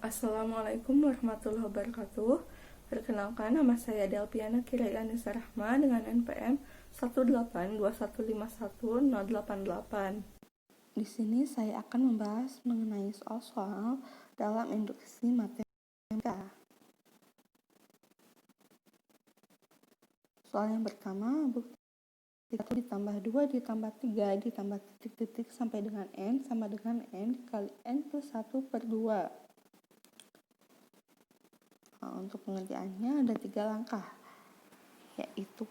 Assalamualaikum warahmatullahi wabarakatuh. Perkenalkan, nama saya Delpiana Kiraianisa Rahma dengan NPM 182151088. Di sini saya akan membahas mengenai soal-soal dalam induksi matematika. Soal yang pertama, bukti 1 ditambah 2 ditambah 3 ditambah titik-titik sampai dengan N sama dengan N dikali N plus 1 per 2. Nah, untuk pengerjaannya ada 3 langkah, yaitu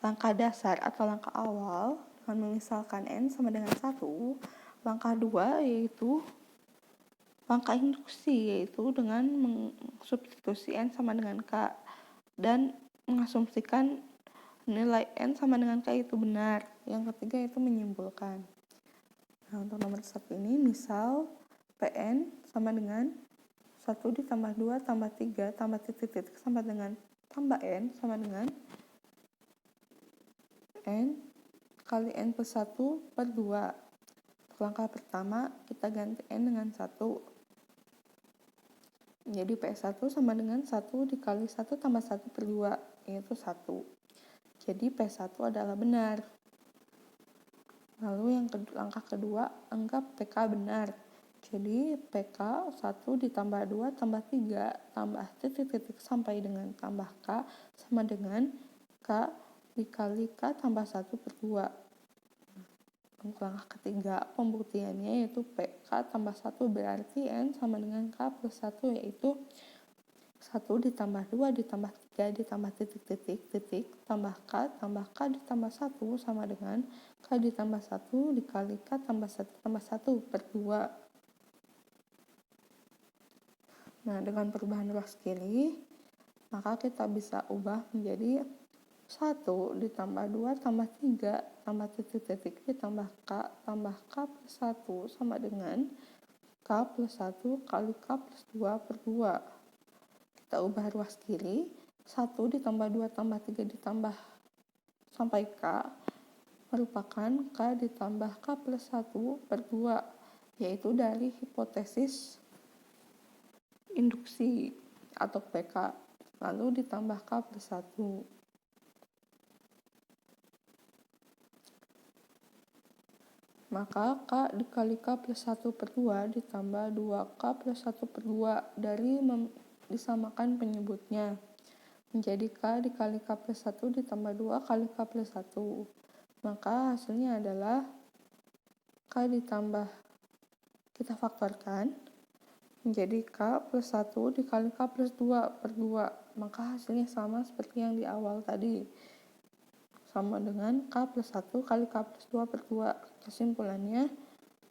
langkah dasar atau langkah awal dengan memisalkan N sama dengan 1. Langkah 2 yaitu langkah induksi, yaitu dengan mensubstitusi N sama dengan K dan mengasumsikan nilai N sama dengan K itu benar. Yang ketiga itu menyimpulkan. Nah, untuk nomor 1 ini misal PN sama dengan 1 ditambah 2 tambah 3 tambah titik-titik sama dengan tambah N sama dengan N kali N plus 1 per 2. Untuk langkah pertama kita ganti N dengan 1. Jadi P1 sama dengan 1 dikali 1 tambah 1 per 2, yaitu 1. Jadi P1 adalah benar. Lalu langkah kedua, anggap PK benar. Jadi PK 1 ditambah 2 tambah 3 tambah titik-titik sampai dengan tambah K sama dengan K dikali K tambah 1 per 2. Untuk langkah ketiga, pembuktiannya yaitu PK tambah 1 berarti N sama dengan K plus 1, yaitu 1 ditambah 2 ditambah 3 ditambah titik-titik tambah K ditambah 1 sama dengan K ditambah 1 dikali K tambah 1 per 2. Nah, dengan perubahan ruas kiri, maka kita bisa ubah menjadi 1 ditambah 2 tambah 3 tambah titik-titik ditambah K plus 1 sama dengan K plus 1 kali K plus 2 per 2. Kita ubah ruas kiri, 1 ditambah 2 tambah 3 ditambah sampai K merupakan K ditambah K plus 1 per 2, yaitu dari hipotesis induksi atau PK, lalu ditambah K plus 1. Maka K dikali K plus 1 per 2 ditambah 2K plus 1 per 2 dari disamakan penyebutnya. Menjadi K dikali K plus 1 ditambah 2 kali K plus 1. Maka hasilnya adalah K ditambah, kita faktorkan, menjadi K plus 1 dikali K plus 2 per 2. Maka hasilnya sama seperti yang di awal tadi. Sama dengan K plus 1 kali K plus 2 per 2. Kesimpulannya,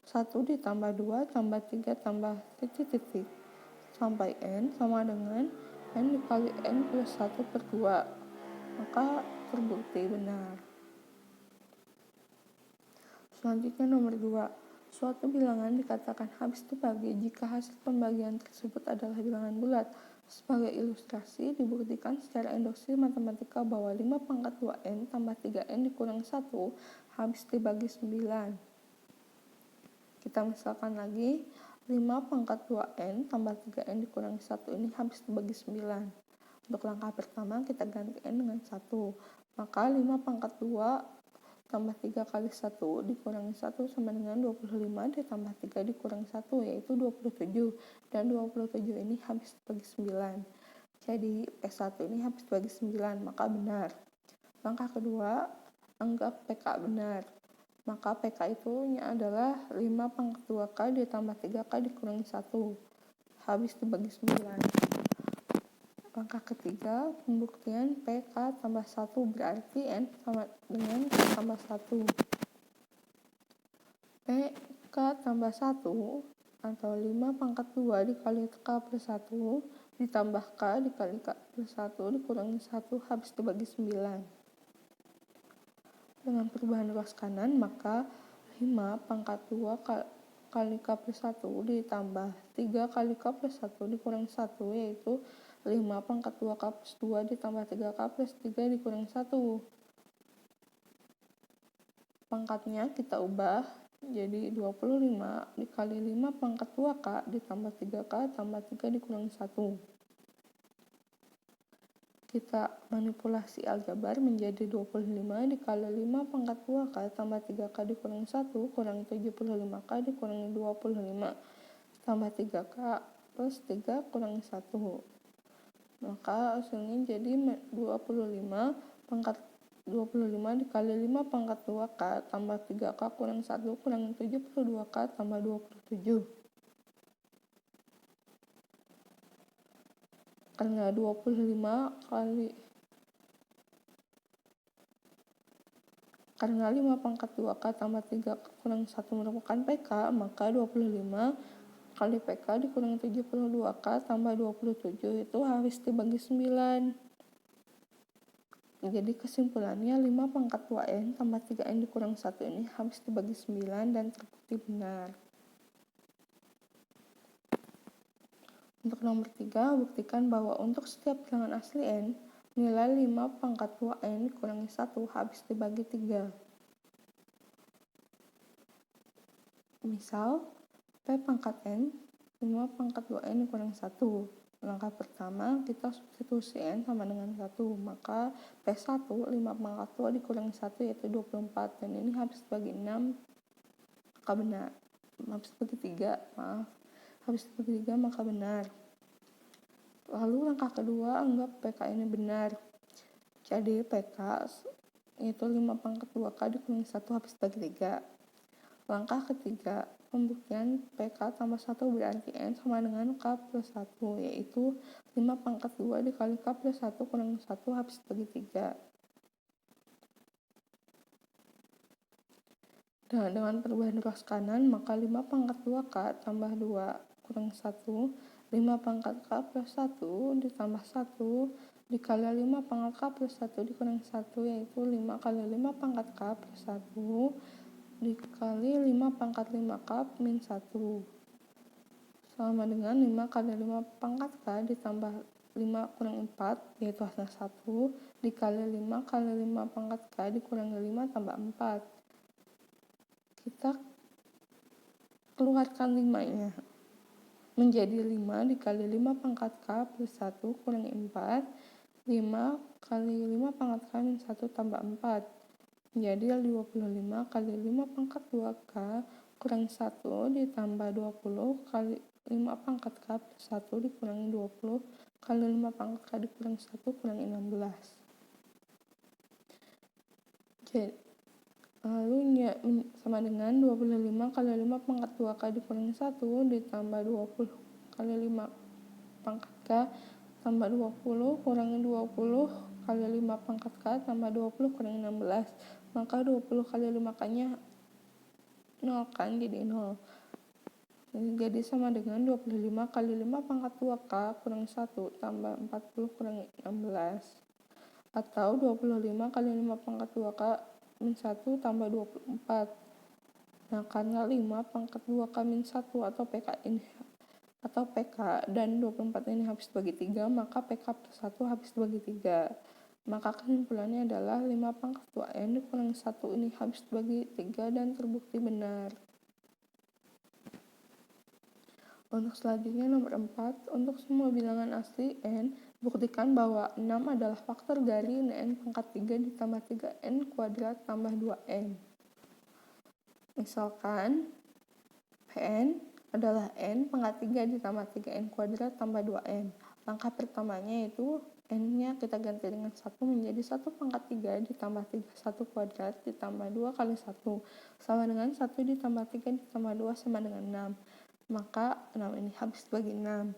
1 ditambah 2 tambah 3 tambah titik-titik sampai N sama dengan N dikali N plus 1 per 2. Maka terbukti benar. Selanjutnya nomor 2. Suatu bilangan dikatakan habis dibagi jika hasil pembagian tersebut adalah bilangan bulat. Sebagai ilustrasi, dibuktikan secara induksi matematika bahwa 5 pangkat 2N tambah 3N dikurang 1 habis dibagi 9. Kita misalkan lagi, 5 pangkat 2N tambah 3N dikurang 1 ini habis dibagi 9. Untuk langkah pertama kita ganti N dengan 1. Maka 5 pangkat 2 tambah 3 kali 1 dikurangi 1 sama dengan 25 ditambah 3 dikurangi 1, yaitu 27. Dan 27 ini habis dibagi 9. Jadi P1 ini habis dibagi 9, maka benar. Langkah kedua, anggap PK benar. Maka PK itu adalah 5 pangkat 2K ditambah 3K dikurangi 1. Habis dibagi 9. Langkah ketiga, pembuktian PK tambah 1 berarti N sama dengan K tambah 1. PK tambah 1 atau 5 pangkat 2 dikali K plus 1 ditambah K dikali K plus 1 dikurangi 1 habis dibagi 9. Dengan perubahan ruas kanan, maka 5 pangkat 2 kali K plus 1 ditambah 3 kali K plus 1 dikurangi 1, yaitu 5 pangkat 2 K plus 2 ditambah 3 K plus 3 dikurangi 1. Pangkatnya kita ubah Jadi 25 dikali 5 pangkat 2K ditambah 3K tambah 3 dikurangi 1. Kita manipulasi aljabar menjadi 25 dikali 5 pangkat 2K tambah 3K dikurangi 1 kurangi 75K dikurangi 25 tambah 3K plus 3 kurangi 1. Maka hasilnya jadi 25 pangkat 25 dikali 5 pangkat 2K tambah 3K kurang 1 kurangi 72K tambah 27. Karena 5 pangkat 2K tambah 3K kurang 1 merupakan PK, maka 25 kali PK dikurangi 72K tambah 27 itu harus dibagi 9. Jadi kesimpulannya 5 pangkat 2N tambah 3N dikurang 1 ini harus dibagi 9 dan terbukti benar. Untuk nomor 3, buktikan bahwa untuk setiap bilangan asli N, nilai 5 pangkat 2N dikurangi 1 habis dibagi 3. Misal, P pangkat N, 5 pangkat 2N dikurangi 1. Langkah pertama, kita substitusi N sama dengan 1. Maka P1, 5 pangkat 2 dikurangi 1 yaitu 24. Dan ini habis bagi 6, maka benar. Habis bagi 3, habis bagi 3 maka benar. Lalu langkah kedua, anggap PK ini benar. Jadi PK yaitu 5 pangkat 2K dikurangi 1 habis bagi 3. Langkah ketiga, pembuktian PK tambah 1 berarti N sama dengan K plus 1, yaitu 5 pangkat 2 dikali K plus 1 kurangi 1 habis bagi 3. Dan dengan perubahan ruas kanan, maka 5 pangkat 2K tambah 2 kurang 1, 5 pangkat K plus 1 ditambah 1 dikali 5 pangkat K plus 1 dikurangi 1, yaitu 5 kali 5 pangkat K plus 1 dikali 5 pangkat 5K min 1. Sama dengan 5 kali 5 pangkat K ditambah 5 kurang 4, yaitu hasilnya 1, dikali 5 kali 5 pangkat K dikurangi 5 tambah 4. Kita keluarkan 5-nya. Menjadi 5 dikali 5 pangkat K plus 1 kurangi 4. 5 kali 5 pangkat K min 1 tambah 4. Menjadi 25 kali 5 pangkat 2K kurangi 1 ditambah 20 kali 5 pangkat K plus 1 dikurangi 20 kali 5 pangkat K dikurangi 1 kurangi 16. Jadi lalu sama dengan 25 kali 5 pangkat 2K dikurangi 1 ditambah 20 kali 5 pangkat K tambah 20 kurangi 20 kali 5 pangkat K tambah 20 kurangi 16. Maka 20 kali 5K-nya 0 kan, jadi 0. Jadi sama dengan 25 kali 5 pangkat 2K kurangi 1 tambah 40 kurangi 16. Atau 25 kali 5 pangkat 2K min 1 tambah 24. Nah, karena 5 pangkat 2K min 1 atau PK dan 24 ini habis bagi 3, maka PK plus 1 habis bagi 3. Maka kesimpulannya adalah 5 pangkat 2N dikurangi 1 ini habis bagi 3 dan terbukti benar. Untuk selanjutnya nomor 4, untuk semua bilangan asli N, buktikan bahwa 6 adalah faktor dari N pangkat 3 ditambah 3N kuadrat tambah 2N. Misalkan Pn adalah N pangkat 3 ditambah 3N kuadrat tambah 2N. Langkah pertamanya yaitu N-nya kita ganti dengan 1 menjadi 1 pangkat 3 ditambah 3 1 kuadrat ditambah 2 kali 1 sama dengan 1 ditambah 3 ditambah 2 sama dengan 6. Maka 6 ini habis bagi 6.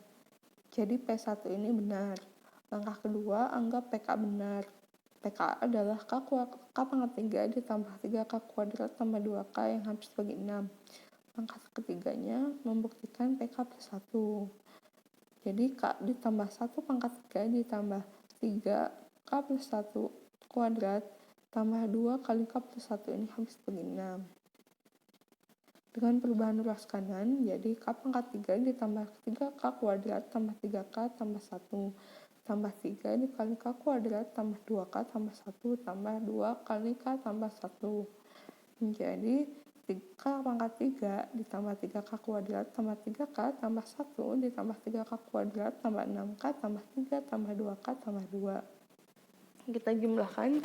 Jadi P1 ini benar. Langkah kedua, anggap PK benar. PK adalah K pangkat 3 ditambah 3K kuadrat tambah 2K yang habis bagi 6. Langkah ketiganya, membuktikan PK plus 1. Jadi K ditambah 1 pangkat 3 ditambah 3K plus 1 kuadrat tambah 2 kali K plus 1 ini habis bagi 6. Dengan perubahan ruas kanan, jadi K pangkat 3 ditambah 3K kuadrat tambah 3K tambah 1 tambah 3 dikali K kuadrat tambah 2K tambah 1 tambah 2 kali K tambah 1. Menjadi 3K pangkat 3 ditambah 3K kuadrat tambah 3K tambah 1 ditambah 3K kuadrat tambah 6K tambah 3 tambah 2K tambah 2. Kita jumlahkan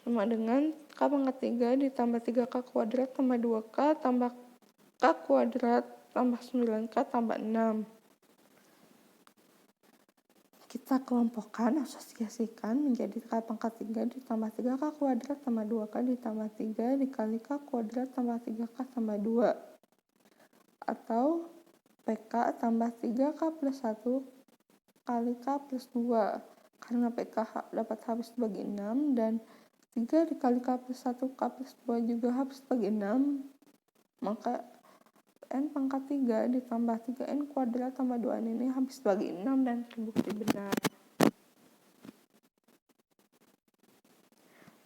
sama dengan K pangkat 3 ditambah 3K kuadrat tambah 2K tambah K kuadrat tambah 9K tambah 6. Kita kelompokkan, asosiasikan menjadi K pangkat 3 ditambah 3K kuadrat tambah 2K ditambah 3 dikali K kuadrat tambah 3K tambah 2. Atau PK tambah 3K plus 1 kali K plus 2. Karena PK dapat habis bagi 6 dan 3 dikali K plus 1 K plus 2 juga habis bagi 6. Maka N pangkat 3 ditambah 3N kuadrat tambah 2N ini habis bagi 6 dan terbukti benar.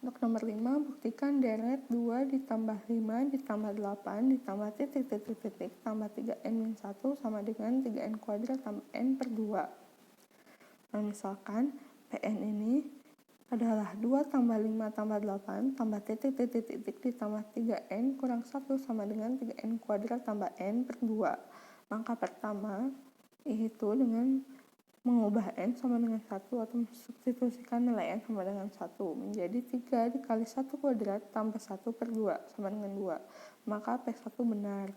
Untuk nomor 5, buktikan deret 2 ditambah 5 ditambah 8 ditambah titik tambah 3N-1 sama dengan 3N kuadrat tambah N per 2. Nah, misalkan PN ini adalah 2 tambah 5 tambah 8 tambah titik ditambah 3N kurang 1 sama dengan 3N kuadrat tambah N per 2. Langkah pertama yaitu dengan mengubah N sama dengan 1 atau substitusikan nilai N sama dengan 1 menjadi 3 dikali 1 kuadrat tambah 1 per 2 sama dengan 2. Maka P1 benar.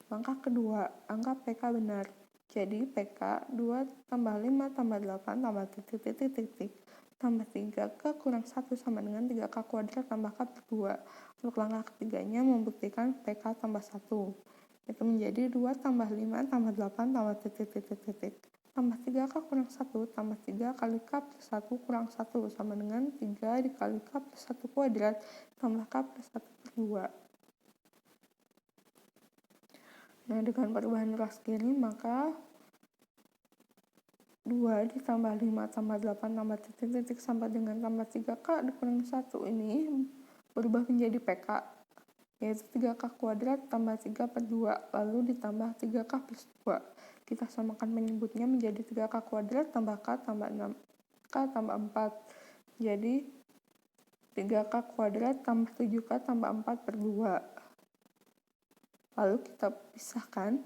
Langkah kedua, anggap PK benar. Jadi PK 2 tambah 5 tambah 8 tambah titik tambah 3K kurang 1 sama dengan 3K kuadrat tambah K per 2. Untuk langkah ketiganya membuktikan PK tambah 1. Itu menjadi 2 tambah 5 tambah 8 tambah titik tambah 3K kurang 1 tambah 3 kali K plus 1 kurang 1 sama dengan 3 dikali K plus 1 kuadrat tambah K plus 1 per 2. Nah, dengan perubahan ruas kiri maka 2 ditambah 5 tambah 8 tambah titik sampai dengan tambah 3K dikurangi 1 ini berubah menjadi PK, yaitu 3K kuadrat tambah 3 per 2 lalu ditambah 3K plus 2. Kita samakan penyebutnya menjadi 3K kuadrat tambah K tambah 6K tambah 4. Jadi 3K kuadrat tambah 7K tambah 4 per 2. Lalu kita pisahkan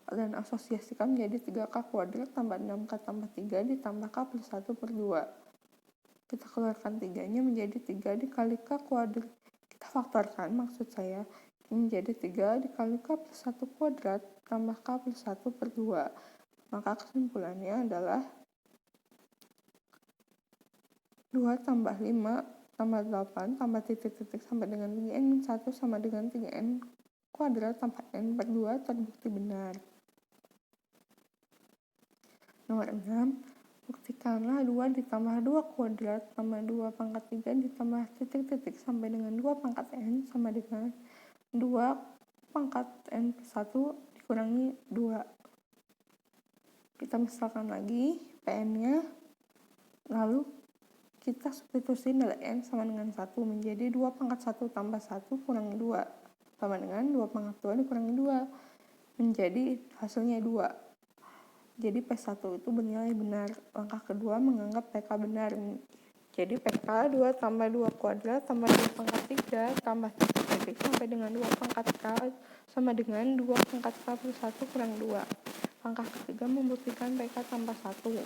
dan asosiasikan menjadi 3K kuadrat tambah 6K tambah 3 ditambah K plus 1 per 2. Kita keluarkan 3-nya menjadi 3 dikali K kuadrat. Kita faktorkan maksud saya menjadi 3 dikali K plus 1 kuadrat tambah K plus 1 per 2. Maka kesimpulannya adalah 2 tambah 5 tambah 8 tambah titik sampai dengan 3N-1 sama dengan 3N kuadrat tambah N per 2 terbukti benar. Nomor 6, buktikanlah 2 ditambah 2 kuadrat tambah 2 pangkat 3 ditambah titik sampai dengan 2 pangkat N sama dengan 2 pangkat N plus 1 dikurangi 2. Kita misalkan lagi PN-nya, lalu kita substitusi nilai N sama dengan 1 menjadi 2 pangkat 1 tambah 1 kurangi 2 sama dengan 2 pangkat 2 dikurangi 2 menjadi hasilnya 2. Jadi P1 itu bernilai benar. Langkah kedua menganggap PK benar. Jadi PK 2 tambah 2 kuadrat tambah 2 pangkat 3 tambah titik sampai dengan 2 pangkat K sama dengan 2 pangkat K plus 1 kurang 2. Langkah ketiga membuktikan PK tambah 1.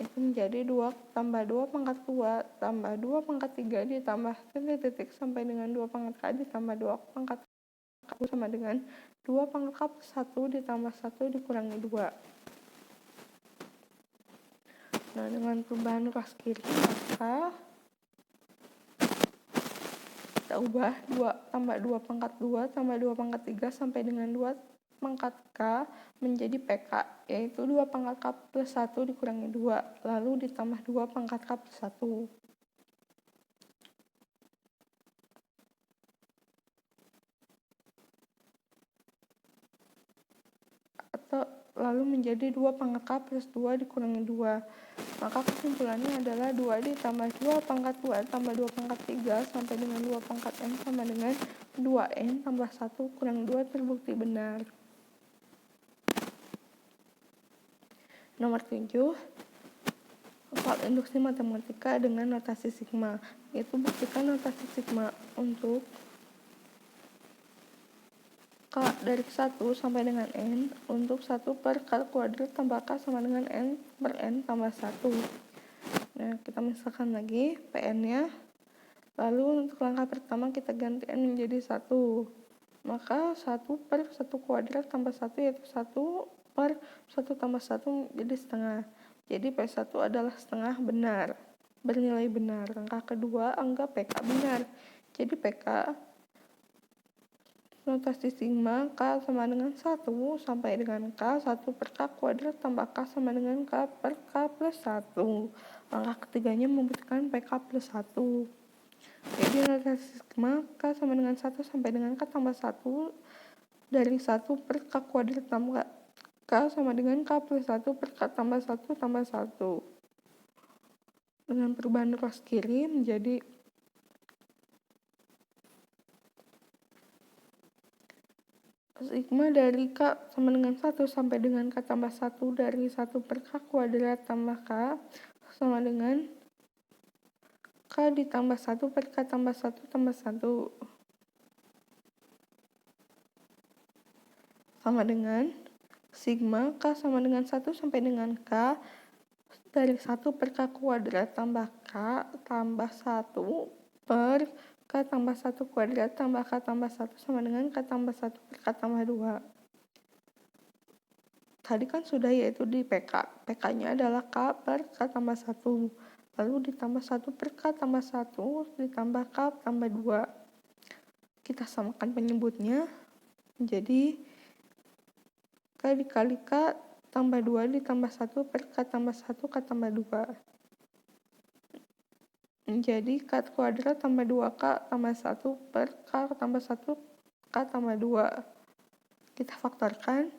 Itu menjadi 2 tambah 2 pangkat 2 tambah 2 pangkat 3 ditambah titik sampai dengan 2 pangkat K ditambah 2 pangkat K sama dengan 2 pangkat K plus 1 ditambah 1 dikurangi 2. Nah, dengan perubahan ruas kiri maka kita ubah 2 tambah 2 pangkat 2 tambah 2 pangkat 3 sampai dengan 2 pangkat K menjadi PK, yaitu 2 pangkat K plus 1 dikurangi 2 lalu ditambah 2 pangkat K plus 1. Atau lalu menjadi 2 pangkat K plus 2 dikurangi 2. Maka kesimpulannya adalah 2 ditambah 2 pangkat 2 tambah 2 pangkat 3 sampai dengan 2 pangkat N sama dengan 2N tambah 1 kurang 2 terbukti benar. Nomor 7, soal induksi matematika dengan notasi sigma, yaitu buktikan notasi sigma untuk K dari 1 sampai dengan N untuk 1 per K kuadrat tambah K sama dengan N per N tambah 1. Nah, kita misalkan lagi PN-nya. Lalu untuk langkah pertama kita ganti N menjadi 1. Maka 1 per 1 kuadrat tambah 1 yaitu 1 per 1 tambah 1 jadi setengah. Jadi P1 adalah setengah benar, bernilai benar. Langkah kedua, anggap PK benar. Jadi PK notasi sigma K sama dengan 1 sampai dengan K 1 per K kuadrat tambah K sama dengan K per K plus 1. Langkah ketiganya membutuhkan PK plus 1. Jadi notasi sigma K sama dengan 1 sampai dengan K tambah 1 dari 1 per K kuadrat tambah K sama dengan K plus 1 per K tambah 1 tambah 1. Dengan perubahan ruas kiri menjadi sigma dari K sama dengan 1 sampai dengan K tambah 1 dari 1 per K kuadrat tambah K sama dengan K ditambah 1 per K tambah 1 tambah 1 sama dengan sigma K sama dengan 1 sampai dengan K dari 1 per K kuadrat tambah K tambah 1 per K tambah 1 kuadrat tambah K tambah 1 sama dengan K tambah 1 per K tambah 2. Tadi kan sudah yaitu di PK. PK-nya adalah K per K tambah 1. Lalu ditambah 1 per K tambah 1 ditambah K tambah 2. Kita samakan penyebutnya menjadi K dikali K tambah 2 ditambah 1 per K tambah 1 K tambah 2. Menjadi K kuadrat tambah 2K tambah 1 per K tambah 1 K tambah 2. Kita faktorkan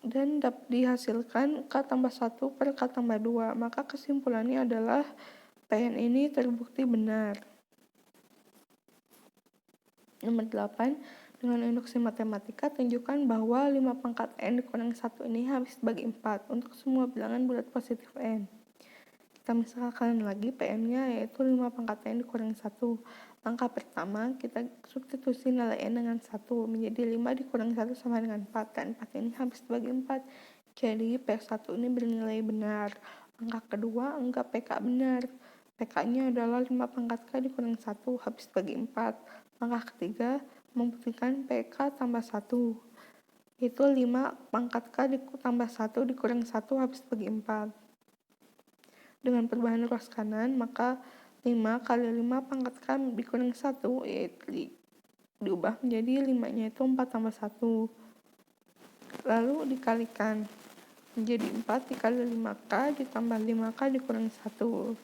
dan dapat dihasilkan K tambah 1 per K tambah 2. Maka kesimpulannya adalah PN ini terbukti benar. Nomor 8. Dengan induksi matematika, tunjukkan bahwa 5 pangkat N dikurang 1 ini habis bagi 4 untuk semua bilangan bulat positif N. Kita misalkan lagi PN-nya yaitu 5 pangkat N dikurang 1. Langkah pertama, kita substitusi nilai N dengan 1 menjadi 5 dikurang 1 sama dengan 4, dan 4 ini habis bagi 4. Jadi P1 ini bernilai benar. Langkah kedua, anggap PK benar. PK-nya adalah 5 pangkat K dikurang 1 habis bagi 4. Langkah ketiga, membuktikan PK tambah 1. Itu 5 pangkat K tambah 1 dikurang 1 habis bagi 4. Dengan perubahan ruas kanan, maka 5 kali 5 pangkat K dikurang 1 yaitu diubah menjadi 5-nya itu 4 tambah 1. Lalu dikalikan menjadi 4 dikali 5K ditambah 5K dikurang 1.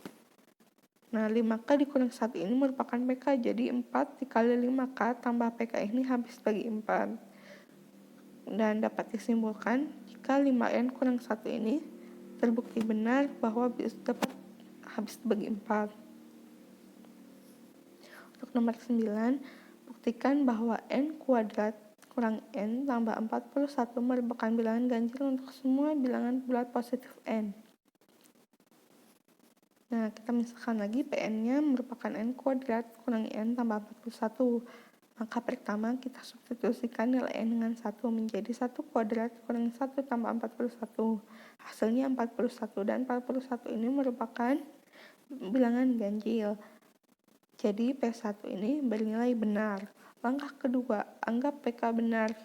Nah, 5K dikurang 1 ini merupakan PK, jadi 4 dikali 5K tambah PK ini habis bagi 4. Dan dapat disimpulkan jika 5N kurang 1 ini terbukti benar bahwa dapat habis bagi 4. Untuk nomor 9, buktikan bahwa N kuadrat kurang N tambah 41 merupakan bilangan ganjil untuk semua bilangan bulat positif N. Nah, kita misalkan lagi PN-nya merupakan N kuadrat kurang N tambah 41. Maka pertama kita substitusikan nilai N dengan 1 menjadi 1 kuadrat kurang 1 tambah 41. Hasilnya 41, dan 41 ini merupakan bilangan ganjil. Jadi P1 ini bernilai benar. Langkah kedua, anggap PK benar.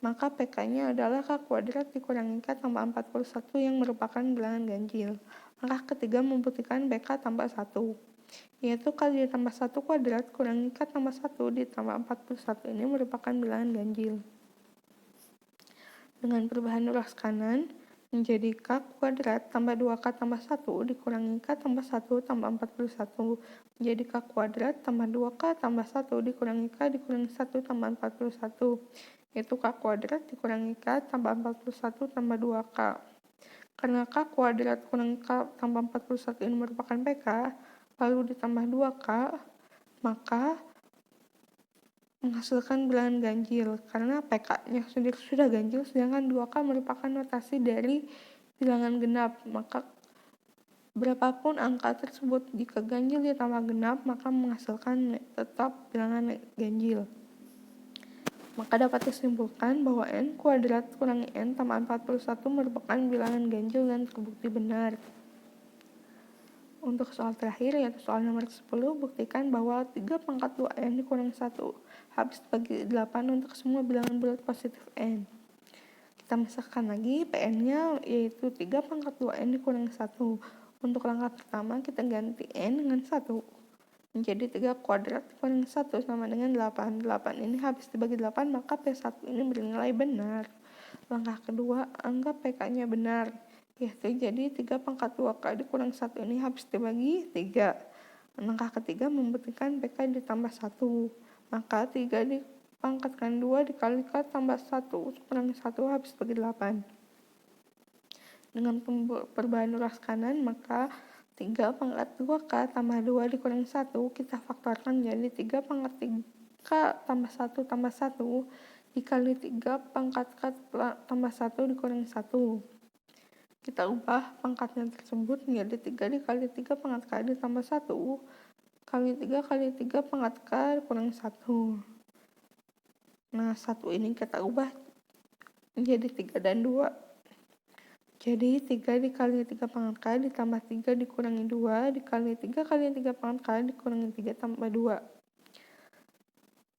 Maka PK-nya adalah K kuadrat dikurangi K tambah 41 yang merupakan bilangan ganjil. Langkah ketiga membuktikan PK tambah 1. Yaitu K ditambah 1 kuadrat kurangi K tambah 1 ditambah 41 ini merupakan bilangan ganjil. Dengan perubahan ruas kanan menjadi K kuadrat tambah 2K tambah 1 dikurangi K tambah 1 tambah 41 menjadi K kuadrat tambah 2K tambah 1 dikurangi K dikurangi 1 tambah 41, yaitu K kuadrat dikurangi K tambah 41 tambah 2K. Karena K kuadrat kurangi K tambah 41 ini merupakan PK, lalu ditambah 2K, maka menghasilkan bilangan ganjil. Karena PK-nya sendiri sudah ganjil, sedangkan 2K merupakan notasi dari bilangan genap. Maka berapapun angka tersebut, jika ganjil ditambah genap, maka menghasilkan tetap bilangan ganjil. Maka dapat disimpulkan bahwa n kuadrat kurangi n tambah 41 merupakan bilangan ganjil dan terbukti benar. Untuk soal terakhir yaitu soal nomor 10, buktikan bahwa 3 pangkat 2n dikurang 1 habis bagi 8 untuk semua bilangan bulat positif n. Kita misalkan lagi pn-nya yaitu 3 pangkat 2n dikurang 1. Untuk langkah pertama kita ganti n dengan 1. Menjadi 3 kuadrat dikurang 1 sama dengan 8. 8 ini habis dibagi 8 maka P1 ini bernilai benar. Langkah kedua, anggap PK-nya benar. Yaitu jadi 3 pangkat 2K dikurang 1 ini habis dibagi 3. Langkah ketiga membuktikan PK ditambah 1. Maka 3 dipangkatkan 2 dikali K tambah 1 kurang 1 habis bagi 8. Dengan perubahan ruas kanan maka 3 pangkat 2K tambah 2 dikurang 1 kita faktorkan jadi 3 pangkat 3K tambah 1 tambah 1 dikali 3 pangkat K tambah 1 dikurang 1. Kita ubah pangkatnya tersebut menjadi 3 dikali 3 pangkat K ditambah 1 kali 3 kali 3 pangkat K dikurang 1. Nah 1 ini kita ubah menjadi 3 dan 2. Jadi 3 dikali 3 pangkat K ditambah 3 dikurangi 2 dikali 3 kali 3 pangkat K dikurangi 3 tambah 2.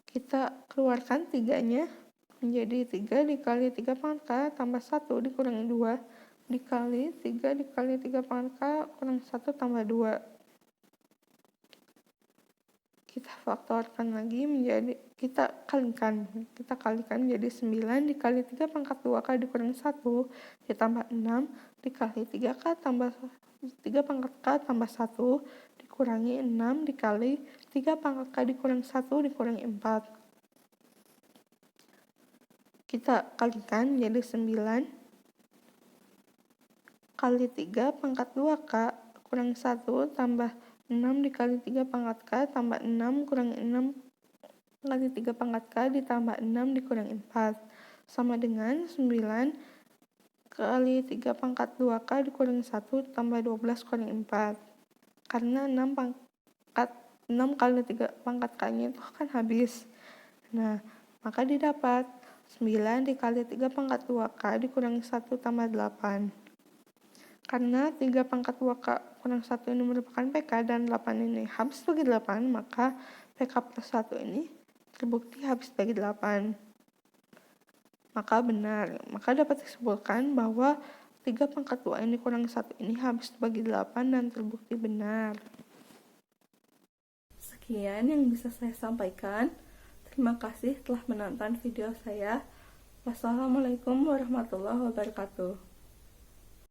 Kita keluarkan 3-nya menjadi 3 dikali 3 pangkat K tambah 1 dikurangi 2 dikali 3 dikali 3 pangkat K kurang 1 tambah 2. Kita faktorkan lagi menjadi kita kalikan jadi 9 dikali 3 pangkat 2K dikurangi 1 ditambah 6 dikali 3K tambah 3 pangkat K tambah 1 dikurangi 6 dikali 3 pangkat K dikurangi 1 dikurangi 4. Kita kalikan jadi 9 kali 3 pangkat 2K kurang 1 tambah 6 dikali 3 pangkat K tambah 6 kurangi 6 kali 3 pangkat K ditambah 6 dikurangi 4 sama dengan 9 kali 3 pangkat 2K dikurangi 1 tambah 12 kurangi 4. Karena 6 kali 3 pangkat K-nya itu akan habis. Nah, maka didapat 9 dikali 3 pangkat 2K dikurangi 1 tambah 8. Karena 3 pangkat 2K kurang 1 ini merupakan PK dan 8 ini habis bagi 8, maka PK plus 1 ini terbukti habis bagi 8. Maka benar. Maka dapat disimpulkan bahwa 3 pangkat 2 ini kurang 1 ini habis bagi 8 dan terbukti benar. Sekian yang bisa saya sampaikan. Terima kasih telah menonton video saya. Wassalamualaikum warahmatullahi wabarakatuh.